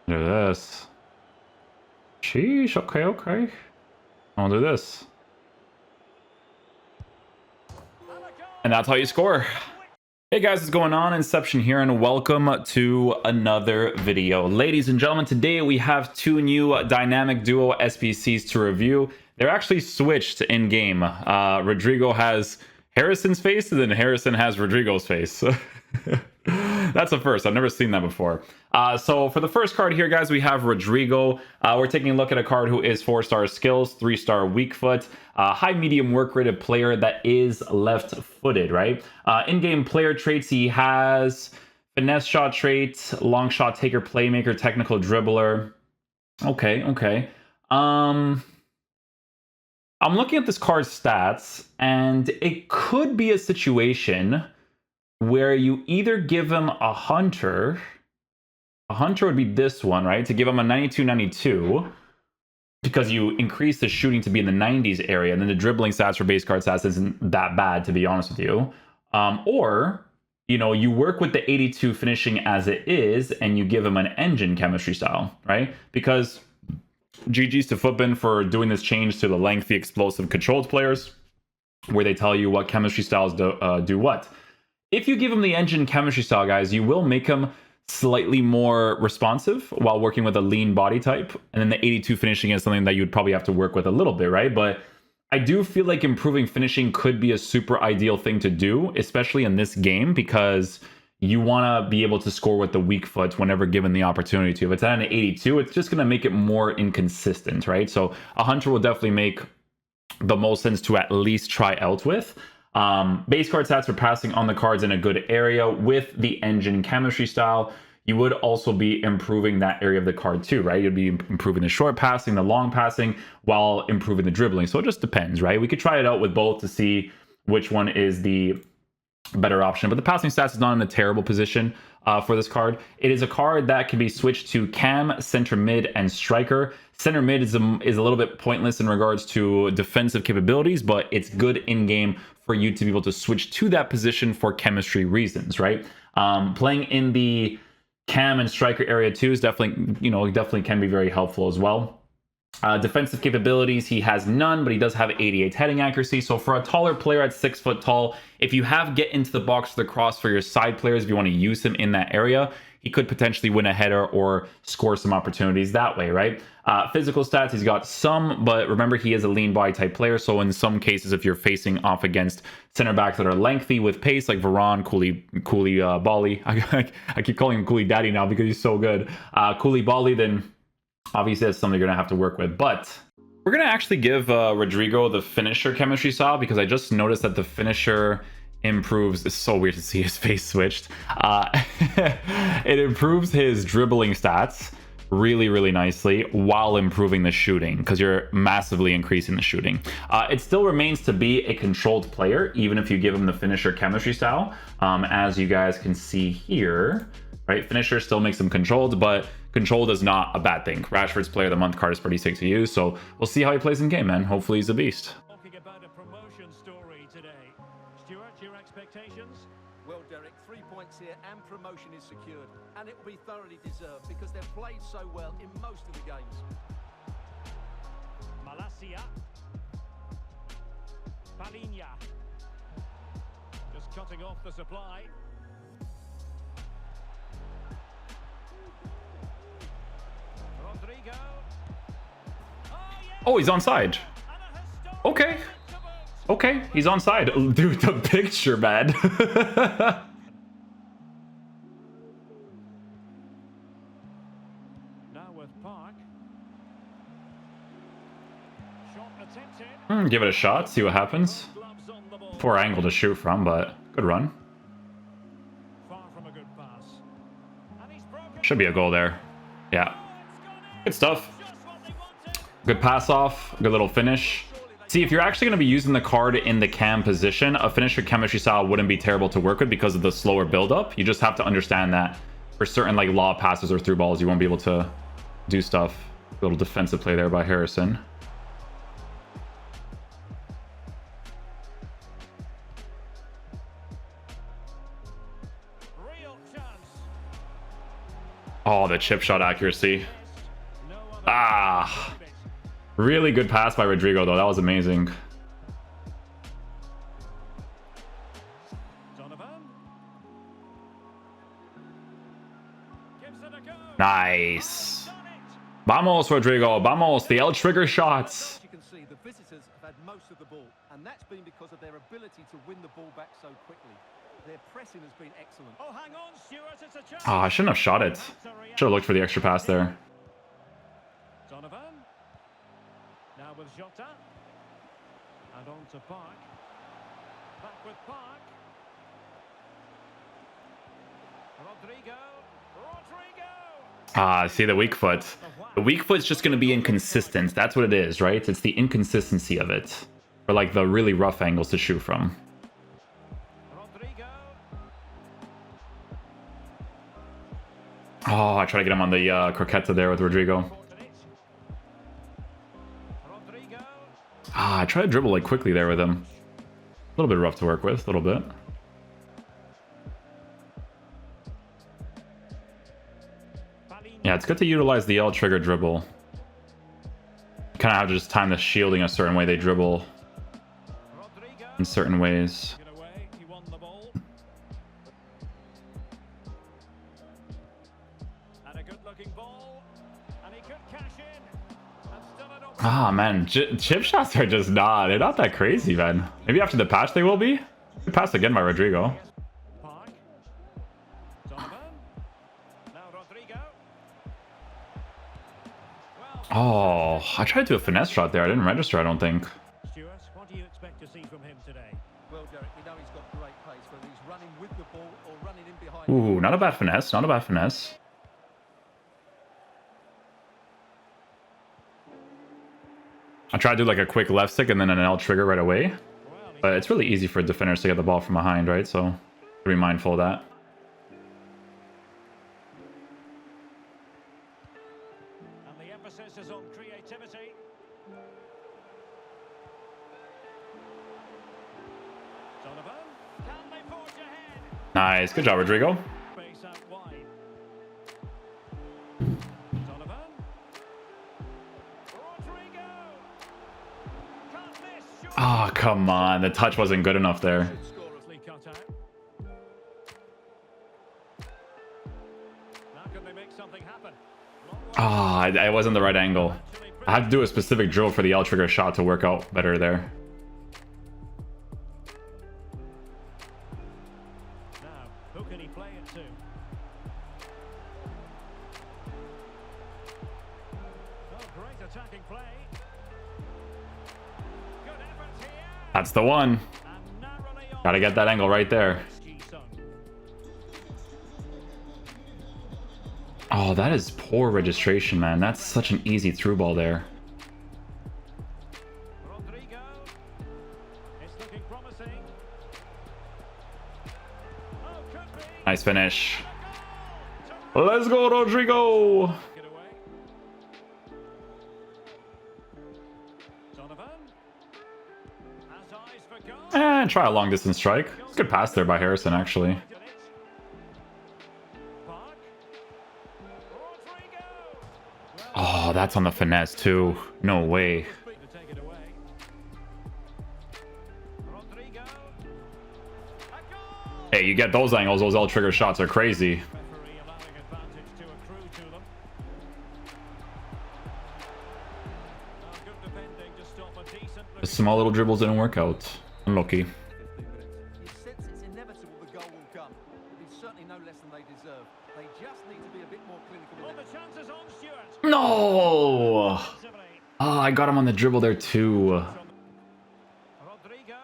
Do this. Sheesh, okay, okay. I'll do this. And that's how you score. Hey guys, what's going on? Inception here, and welcome to another video. Ladies and gentlemen, today we have two new dynamic duo SBCs to review. They're actually switched in-game. Rodrigo has Harrison's face, and then Harrison has Rodrigo's face. That's a first. I've never seen that before. So for the first card here, guys, we have Rodrigo. We're taking a look at a card who is 4-star skills, 3-star weak foot, high medium work rated player that is left-footed, right? In-game player traits, he has finesse shot trait, long shot taker, playmaker, technical dribbler. Okay. I'm looking at this card's stats, and it could be a situation where you either give him a hunter would be this one, right? To give him a 92-92, because you increase the shooting to be in the 90s area, and then the dribbling stats for base card stats isn't that bad, to be honest with you. Or, you know, you work with the 82 finishing as it is, and you give him an engine chemistry style, right? Because GG's to Footbin for doing this change to the lengthy, explosive, controlled players, where they tell you what chemistry styles do what. If you give him the engine chemistry style, guys, you will make him slightly more responsive while working with a lean body type. And then the 82 finishing is something that you would probably have to work with a little bit, right? But I do feel like improving finishing could be a super ideal thing to do, especially in this game, because you want to be able to score with the weak foot whenever given the opportunity to. If it's at an 82, it's just going to make it more inconsistent, right? So a hunter will definitely make the most sense to at least try out with. Base card stats for passing on the cards in a good area with the engine chemistry style. You would also be improving that area of the card too, right? You'd be improving the short passing, the long passing, while improving the dribbling. So it just depends, right? We could try it out with both to see which one is the better option. But the passing stats is not in a terrible position for this card. It is a card that can be switched to cam, center mid, and striker. Center mid is a little bit pointless in regards to defensive capabilities, but it's good in game for you to be able to switch to that position for chemistry reasons, right? Playing in the cam and striker area too is definitely can be very helpful as well. Defensive capabilities, he has none, but he does have 88 heading accuracy. So for a taller player at 6 foot tall, if you have get into the box for the cross for your side players, if you want to use him in that area, he could potentially win a header or score some opportunities that way, right? Physical stats, he's got some, but remember, he is a lean body type player. So in some cases, if you're facing off against center backs that are lengthy with pace, like Varane, Koulibaly, I keep calling him Koulibaly Daddy now because he's so good. Koulibaly, then obviously that's something you're gonna have to work with. But we're gonna actually give Rodrigo the finisher chemistry style, because I just noticed that the finisher improves. It's so weird to see his face switched. It improves his dribbling stats really nicely while improving the shooting, because you're massively increasing the shooting. It still remains to be a controlled player, even if you give him the finisher chemistry style. As you guys can see here, right? Finisher still makes him controlled, but controlled is not a bad thing. Rashford's player of the month card is pretty sick to use, so we'll see how he plays in game, man. Hopefully he's a beast. Talking about a promotion story today. Stuart, your expectations? Well, Derek, 3 points here and promotion is secured, and it will be thoroughly deserved because they've played so well in most of the games. Malacia. Palinha. Just cutting off the supply. Rodrigo. Oh, he's onside. Okay. Okay, he's onside. Dude, the picture, man. Now with Park. Shot attempted. Give it a shot, see what happens. Gloves on the ball. Poor angle to shoot from, but good run. Far from a good pass. And he's broken. Should be a goal there. Yeah. Good stuff. Good pass off. Good little finish. See, if you're actually going to be using the card in the cam position, a finisher chemistry style wouldn't be terrible to work with because of the slower build-up. You just have to understand that for certain like lob passes or through balls, you won't be able to do stuff. A little defensive play there by Harrison. Real chance. Oh, the chip shot accuracy. No other Ah, really good pass by Rodrigo, though. That was amazing. Donovan. Gives it a go. Nice. Done it. Vamos, Rodrigo. Vamos. The L trigger shots. As you can see, the visitors have had most of the ball, and that's been because of their ability to win the ball back so quickly. Their pressing has been excellent. Oh, hang on, Stuart. It's a chance. Oh, I shouldn't have shot it. Should have looked for the extra pass there. Donovan. Now with Jota. And on to Park. Back with Park. Rodrigo. Ah, see the weak foot. The weak foot's just going to be inconsistent. That's what it is, right? It's the inconsistency of it. Or like the really rough angles to shoot from. Rodrigo. Oh, I try to get him on the croqueta there with Rodrigo. Rodrigo. Ah, I try to dribble like quickly there with him. A little bit rough to work with, a little bit. Yeah, it's good to utilize the L trigger dribble. You kind of have to just time the shielding a certain way they dribble Rodrigo. in certain ways. Get away. He won the ball. And a good-looking ball. And he could cash in. And still an open. Ah, man, chip shots are just not. They're not that crazy, man. Maybe after the patch they will be. Good pass again by Rodrigo. Park. Donovan. Now Rodrigo. Well, Oh, I tried to do a finesse shot there. I didn't register, I don't think. Stuart, what do you expect to see from him today? Well, Derek, we know he's got great pace, whether he's running with the ball or running in behind. Ooh, not a bad finesse. Not a bad finesse. I tried to do like a quick left stick and then an L trigger right away. Well, But it's really easy for defenders to get the ball from behind, right? So be mindful of that. and the emphasis is on creativity. Donovan. Can they forge ahead? Nice. Good job, Rodrigo. Space out wide. Donovan. Rodrigo. Can't miss. Sure. Oh, come on. The touch wasn't good enough there. Should score a Nicely cut out. Now can they make something happen? Long way. Ah, I wasn't the right angle. I had to do a specific drill for the L trigger shot to work out better there. Now, who can he play it to? Oh, great attacking play. Good effort here. That's the one. And narrowly on. Gotta get that angle right there. Ji-sung. Oh, that is poor registration, man. That's such an easy through ball there. Rodrigo. It's looking promising. Oh, could be. Nice finish. A goal. Let's go, Rodrigo. Get away. Donovan. Has eyes for goal. And try a long distance strike. Good pass there by Harrison, actually. Park. Rodrigo. Oh, that's on the finesse, too. No way. To take it away. Rodrigo. A goal. Hey, you get those angles, those L trigger shots are crazy. Referee allowing advantage to accrue to them. Good defending to stop a decent. The small little dribbles didn't work out. Unlucky. 15 minutes. You sense it's inevitable the goal will come. It's certainly no less than they deserve. They just need to be a bit more clinical Oh, with the it. chance is on, Stuart. No! Defensively. Oh, I got him on the dribble there, too. Rodrigo.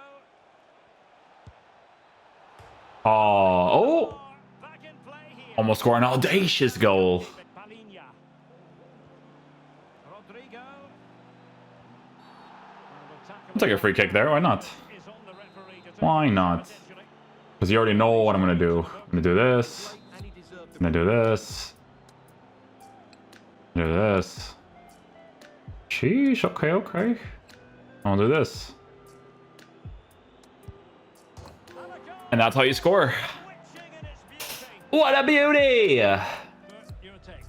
Oh, Back in play here. almost score an audacious goal. Palinha. Rodrigo. I'll take a free kick there. Why not? Is on the referee to take Why this not? potentially. Because you already know what I'm going to do. I'm going to do this. And he deserved I'm going to do this. Do this. Sheesh. Okay, okay. I'll do this. And that's how you score. Switching in its beauty. What a beauty! Your take.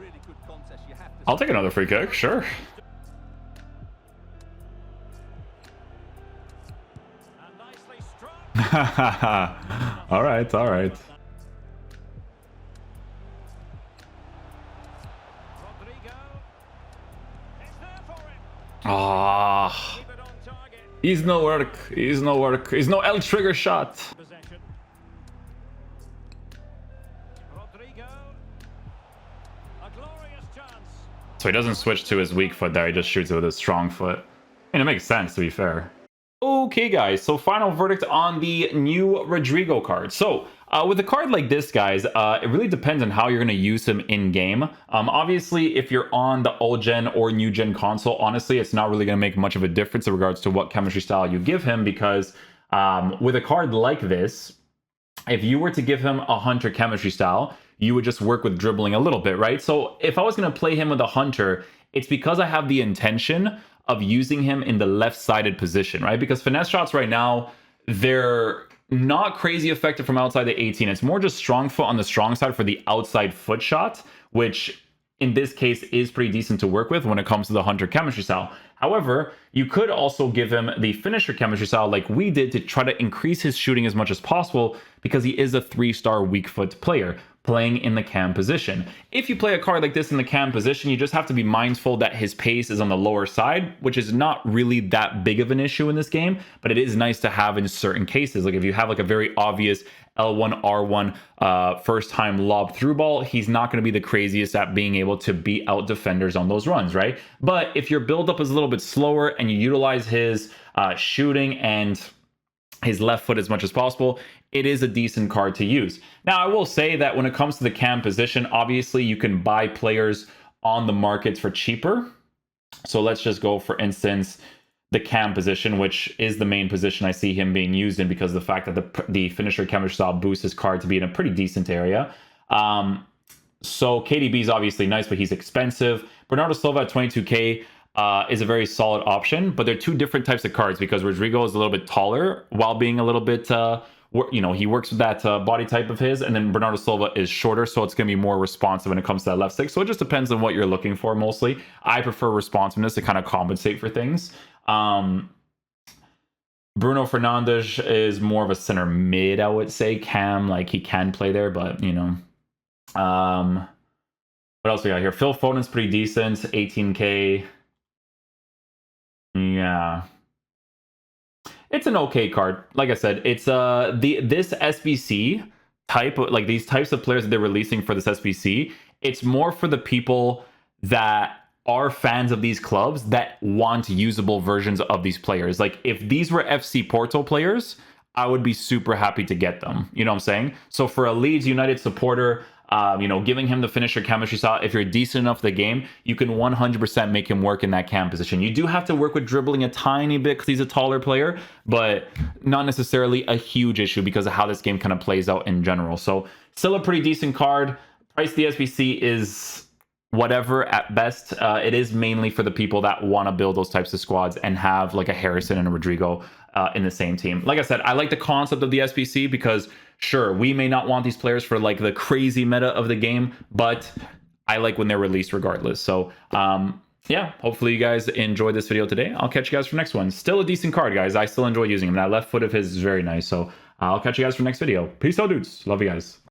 really good contest, you have to I'll take another free kick, sure. And nicely struck. All right, all right. Rodrigo. It's there for him. Ah, Keep it on target. he's no work. He's no work. He's no L trigger shot. Possession. Rodrigo. A glorious chance. So he doesn't switch to his weak foot there. He just shoots it with his strong foot. And it makes sense, to be fair. Okay, guys. So final verdict on the new Rodrigo card. So with a card like this, guys, it really depends on how you're going to use him in game. Obviously, if you're on the old gen or new gen console, honestly, it's not really going to make much of a difference in regards to what chemistry style you give him, because with a card like this, if you were to give him a hunter chemistry style, you would just work with dribbling a little bit, right? So if I was going to play him with a hunter, it's because I have the intention of using him in the left-sided position, right? Because finesse shots right now, they're not crazy effective from outside the 18. It's more just strong foot on the strong side for the outside foot shot, which in this case is pretty decent to work with when it comes to the hunter chemistry style. However, you could also give him the finisher chemistry style like we did to try to increase his shooting as much as possible, because he is a 3-star weak foot player playing in the cam position. If you play a card like this in the cam position, you just have to be mindful that his pace is on the lower side, which is not really that big of an issue in this game, but it is nice to have in certain cases. Like if you have like a very obvious L1, R1 first time lob through ball, he's not going to be the craziest at being able to beat out defenders on those runs, right? But if your buildup is a little bit slower and you utilize his shooting and his left foot as much as possible, it is a decent card to use. Now, I will say that when it comes to the cam position, obviously you can buy players on the markets for cheaper. So let's just go, for instance, the cam position, which is the main position I see him being used in, because of the fact that the finisher chemistry style boosts his card to be in a pretty decent area. So KDB is obviously nice, but he's expensive. Bernardo Silva at 22k is a very solid option, but they're two different types of cards, because Rodrigo is a little bit taller while being a little bit, he works with that body type of his, and then Bernardo Silva is shorter, so it's going to be more responsive when it comes to that left stick. So it just depends on what you're looking for mostly. I prefer responsiveness to kind of compensate for things. Bruno Fernandes is more of a center mid, I would say. Cam, like, he can play there, but, you know. What else we got here? Phil Foden's pretty decent, 18k. Yeah. It's an okay card. Like I said, it's this SBC type of, like, these types of players that they're releasing for this SBC, it's more for the people that are fans of these clubs that want usable versions of these players. Like, if these were FC Porto players, I would be super happy to get them. You know what I'm saying? So for a Leeds United supporter, giving him the finisher chemistry style, if you're decent enough the game, you can 100% make him work in that cam position. You do have to work with dribbling a tiny bit because he's a taller player, but not necessarily a huge issue because of how this game kind of plays out in general. So still a pretty decent card. Price the SBC is whatever at best. It is mainly for the people that want to build those types of squads and have like a Harrison and a Rodrigo in the same team. Like I said, I like the concept of the SBC because sure, we may not want these players for like the crazy meta of the game, but I like when they're released regardless. So yeah, hopefully you guys enjoyed this video today. I'll catch you guys for next one. Still a decent card, guys. I still enjoy using him. That left foot of his is very nice. So I'll catch you guys for next video. Peace out, dudes. Love you guys.